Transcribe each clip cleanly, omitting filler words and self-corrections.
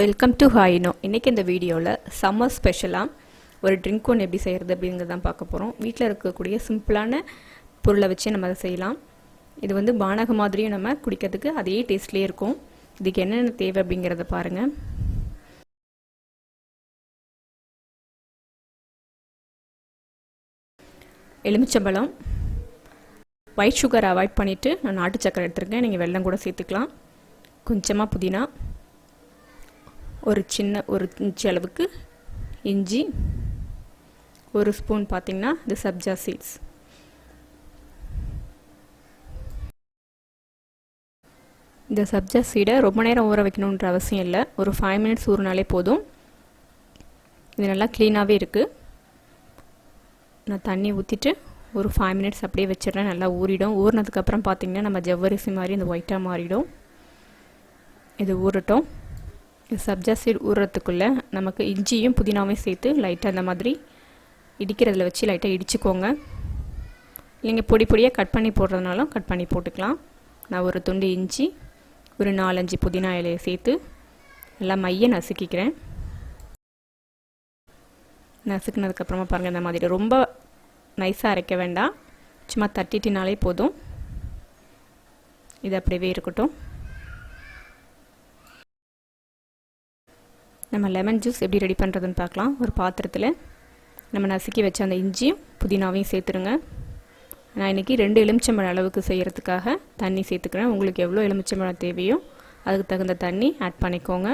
Welcome to Hi-Inno. இன்றைக்கி இந்த வீடியோவில் சம்மர் ஸ்பெஷலாக ஒரு ட்ரிங்க் ஒன்று எப்படி செய்கிறது அப்படிங்கிறது தான் பார்க்க போகிறோம். வீட்டில் இருக்கக்கூடிய சிம்பிளான பொருளை வச்சு நம்ம அதை செய்யலாம். இது வந்து பானகம் மாதிரியும் நம்ம குடிக்கிறதுக்கு அதே டேஸ்ட்லேயே இருக்கும். இதுக்கு என்னென்ன தேவை அப்படிங்கிறத பாருங்கள். எலுமிச்சம்பழம், ஒயிட் சுகர் அவாய்ட் பண்ணிவிட்டு நான் நாட்டு சக்கரை எடுத்துருக்கேன். நீங்கள் வெல்லம் கூட சேர்த்துக்கலாம். கொஞ்சமாக புதினா, ஒரு இன்ச்சு அளவுக்கு இஞ்சி, ஒரு ஸ்பூன் பார்த்திங்கன்னா இது சப்ஜா சீட்ஸ். இந்த சப்ஜா சீடை ரொம்ப நேரம் ஊற வைக்கணுன்ற அவசியம் இல்லை. ஒரு 5 மினிட்ஸ் ஊறினாலே போதும். இது நல்லா க்ளீனாகவே இருக்குது. நான் தண்ணி ஊற்றிட்டு ஒரு 5 மினிட்ஸ் அப்படியே வச்சிடுறேன். நல்லா ஊறிடும். ஊறினதுக்கப்புறம் பார்த்திங்கன்னா நம்ம ஜவ்வரிசி மாதிரி இந்த ஒயிட்டாக மாறிடும். இது ஊறட்டும். சப்ஜா சீட் ஊறுறதுக்குள்ளே நமக்கு இஞ்சியும் புதினாவையும் சேர்த்து லைட்டாக அந்த மாதிரி இடிக்கிறதுல வச்சு லைட்டாக இடிச்சுக்கோங்க. நீங்கள் பொடி பொடியாக கட் பண்ணி போடுறதுனாலும் கட் பண்ணி போட்டுக்கலாம். நான் ஒரு துண்டு இஞ்சி, ஒரு 4-5 புதினா இலையை சேர்த்து நல்லா மைய நசுக்கிக்கிறேன். நசுக்கினதுக்கப்புறமா பாருங்கள், இந்த மாதிரி ரொம்ப நைஸாக அரைக்க வேண்டாம், சும்மா தட்டிட்டினாலே போதும். இது அப்படியே இருக்கட்டும். நம்ம லெமன் ஜூஸ் எப்படி ரெடி பண்ணுறதுன்னு பார்க்கலாம். ஒரு பாத்திரத்தில் நம்ம நசுக்கி வச்ச அந்த இஞ்சியும் புதினாவையும் சேர்த்துருங்க. நான் இன்றைக்கி 2 எலுமிச்சம்பழம் அளவுக்கு செய்கிறதுக்காக தண்ணி சேர்த்துக்கிறேன். உங்களுக்கு எவ்வளோ எலுமிச்சம்பழம் தேவையோ அதுக்கு தகுந்த தண்ணி ஆட் பண்ணிக்கோங்க.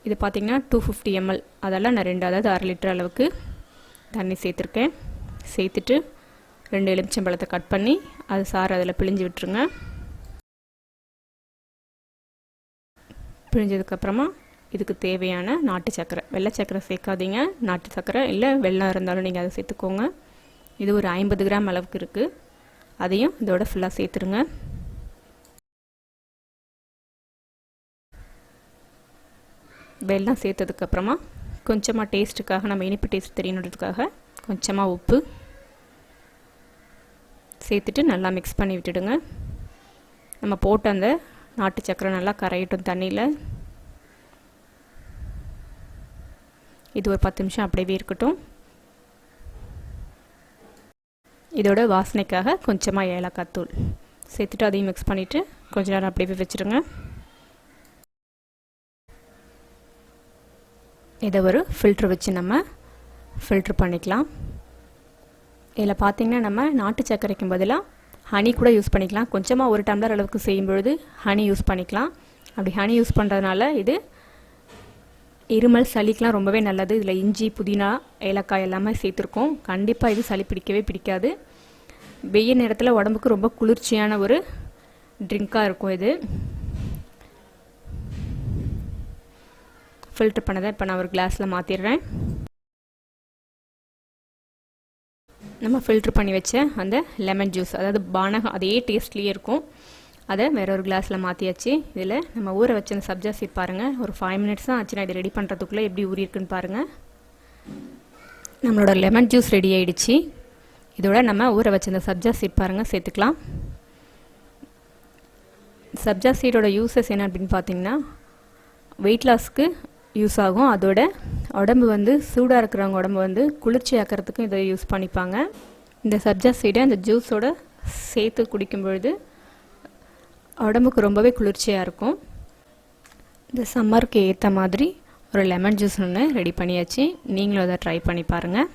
இது பார்த்திங்கன்னா 250 ml, அதெல்லாம் நான் 2, அதாவது 1/2 லிட்டர் அளவுக்கு தண்ணி சேர்த்துருக்கேன். சேர்த்துட்டு 2 எலுமிச்சம்பழத்தை கட் பண்ணி அது சாறு அதில் பிழிஞ்சு விட்டுருங்க. பிழிஞ்சதுக்கப்புறமா இதுக்கு தேவையான நாட்டு சக்கரை, வெள்ளை சக்கரை சேர்க்காதீங்க, நாட்டு சக்கரை இல்லை வெல்லம் இருந்தாலும் நீங்கள் அதை சேர்த்துக்கோங்க. இது ஒரு 50 கிராம் அளவுக்கு இருக்குது. அதையும் இதோட ஃபுல்லாக சேர்த்துருங்க. வெல்லம் சேர்த்ததுக்கப்புறமா கொஞ்சமாக டேஸ்ட்டுக்காக, நம்ம இனிப்பு டேஸ்ட் தெரியணுன்றதுக்காக கொஞ்சமாக உப்பு சேர்த்துட்டு நல்லா மிக்ஸ் பண்ணி விட்டுடுங்க. நம்ம போட்ட அந்த நாட்டு சக்கரை நல்லா கரையட்டும் தண்ணியில். இது ஒரு 10 நிமிஷம் அப்படியே இருக்கட்டும். இதோட வாசனைக்காக கொஞ்சமாக ஏலக்காய் தூள் சேர்த்துட்டு அதையும் மிக்ஸ் பண்ணிவிட்டு கொஞ்ச நேரம் அப்படியே வச்சுருங்க. இதை ஒரு ஃபில்ட்ரு வச்சு நம்ம ஃபில்ட்ரு பண்ணிக்கலாம். இதில் பார்த்திங்கன்னா நம்ம நாட்டு சர்க்கரைக்கும் பதிலாக ஹனி கூட யூஸ் பண்ணிக்கலாம். கொஞ்சமாக ஒரு டம்ளர் அளவுக்கு செய்யும்பொழுது ஹனி யூஸ் பண்ணிக்கலாம். அப்படி ஹனி யூஸ் பண்ணுறதுனால இது இருமல் சளிக்கெலாம் ரொம்பவே நல்லது. இதில் இஞ்சி, புதினா, ஏலக்காய் எல்லாமே சேர்த்துருக்கோம். கண்டிப்பாக இது சளி பிடிக்கவே பிடிக்காது. வெயில் நேரத்தில் உடம்புக்கு ரொம்ப குளிர்ச்சியான ஒரு ட்ரிங்காக இருக்கும். இது ஃபில்டர் பண்ணதை இப்போ நான் ஒரு கிளாஸில் மாற்றிடுறேன். நம்ம ஃபில்ட்ரு பண்ணி வச்ச அந்த லெமன் ஜூஸ், அதாவது பானகம் அதே டேஸ்ட்லேயே இருக்கும். அதை வேற ஒரு கிளாஸில் மாற்றியாச்சு. இதில் நம்ம ஊற வச்ச அந்த சப்ஜா சீட் பாருங்கள், ஒரு 5 மினிட்ஸ் தான் ஆச்சு. நான் இதை ரெடி பண்ணுறதுக்குள்ளே எப்படி ஊறி இருக்குன்னு பாருங்கள். நம்மளோட லெமன் ஜூஸ் ரெடி ஆகிடுச்சு. இதோட நம்ம ஊற வச்ச அந்த சப்ஜா சீட் பாருங்கள் சேர்த்துக்கலாம். சப்ஜா சீடோட யூஸஸ் என்ன அப்படின்னு பார்த்தீங்கன்னா, வெயிட் லாஸ்க்கு யூஸ் ஆகும். அதோட உடம்பு வந்து சூடாக இருக்கிறவங்க உடம்பு வந்து குளிர்ச்சி ஆக்கிறதுக்கும் இதை யூஸ் பண்ணிப்பாங்க. இந்த சப்ஜா சீடை அந்த ஜூஸோட சேர்த்து குடிக்கும் பொழுது உடம்புக்கு ரொம்பவே குளிர்ச்சியாக இருக்கும். இந்த சம்மருக்கு ஏற்ற மாதிரி ஒரு லெமன் ஜூஸ் ஒன்று ரெடி பண்ணியாச்சு. நீங்களும் அதை ட்ரை பண்ணி பாருங்கள்.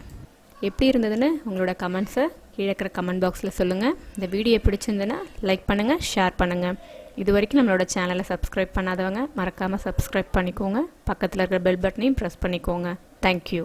எப்படி இருந்ததுன்னு உங்களோட கமெண்ட்ஸை கீழே இருக்கிற கமெண்ட் பாக்ஸில் சொல்லுங்கள். இந்த வீடியோ பிடிச்சிருந்ததுன்னா லைக் பண்ணுங்கள், ஷேர் பண்ணுங்கள். இது வரைக்கும் நம்மளோட சேனலை சப்ஸ்கிரைப் பண்ணாதவங்க மறக்காமல் சப்ஸ்கிரைப் பண்ணிக்கோங்க. பக்கத்தில் இருக்கிற பெல் பட்டனையும் ப்ரெஸ் பண்ணிக்கோங்க. தேங்க்யூ.